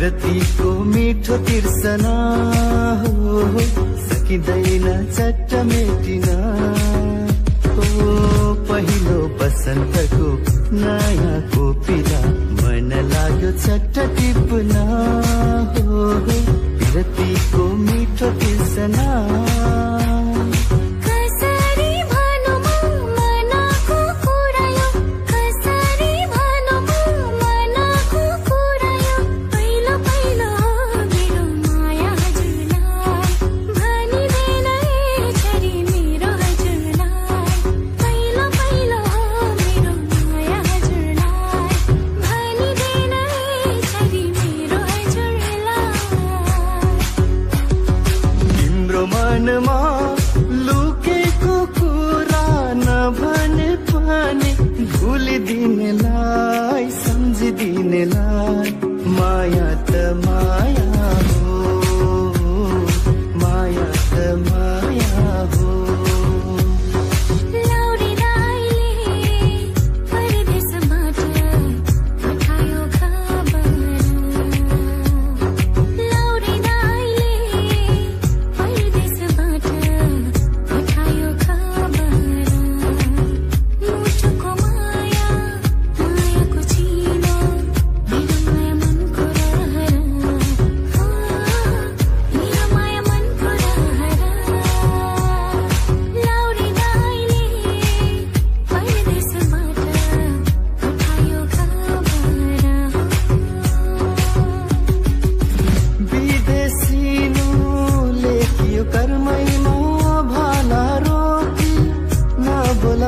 विरतीको मिठो तिर्सना हो सकिँदैन चट्ट मेटिन हो पहिलो बसन्तको नयाँ कोपिला मन लाग्यो चट्ट टिप्न हो विरतीको मिठो तिर्सना लुकेको कुरा नभने पनि भुलिदिनेलाई सम्झिदिनेलाई माया त माया हो माया त माया हो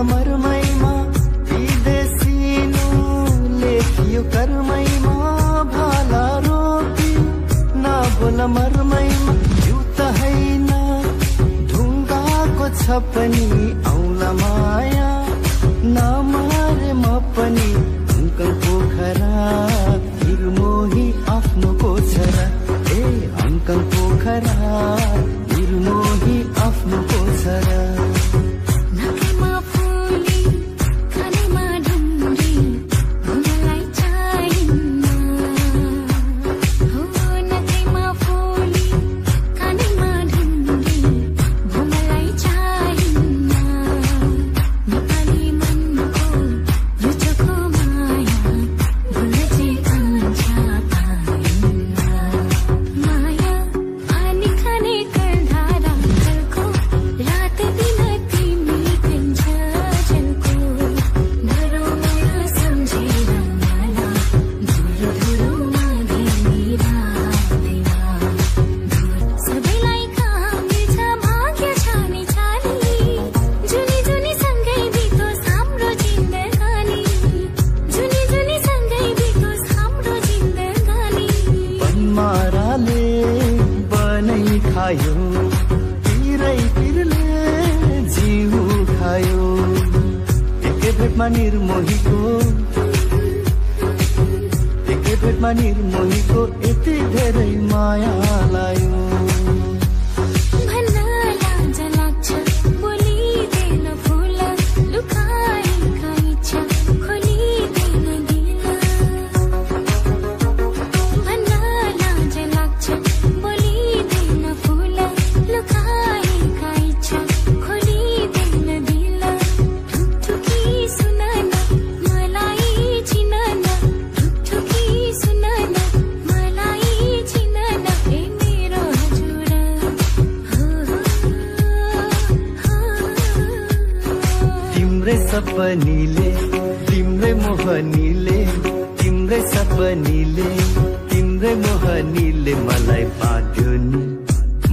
मरमैमा विदेशीनु लेखियो कर्मैमा भाला रोकी नबोल मरमैमा यो त हैन ढुङ्गाको छ पनि औला माया नमारे म पनि अङ्कल पोखरा निर्मोही आफ्नो पोछरा ए अङ्कल पोखरा निर्मोही आफ्नो पोछरा निर्मोहीको यति धेरै माया लायो सपनीले तिम्रै मोहनीले तिम्रै सपनीले तिम्रै मोहनीले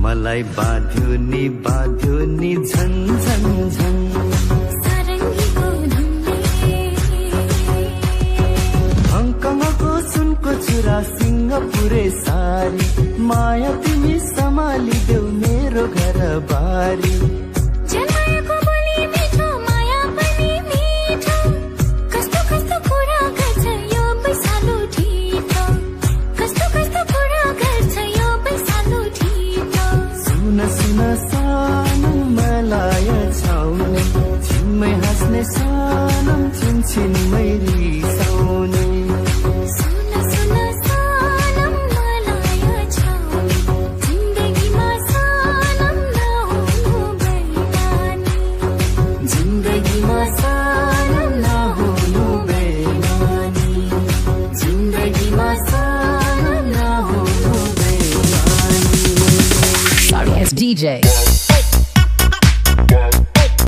मलाई बाँध्यो नि झन झन झन हङकङको सुनको चुरा सिङ्गापुरे सारी माया तिमी सम्हालिदेऊ मेरो घर बारी सानम मलाई छाउने छिम्मै हाँस्ने सानम छिनछिनमै रिसाउने DJ.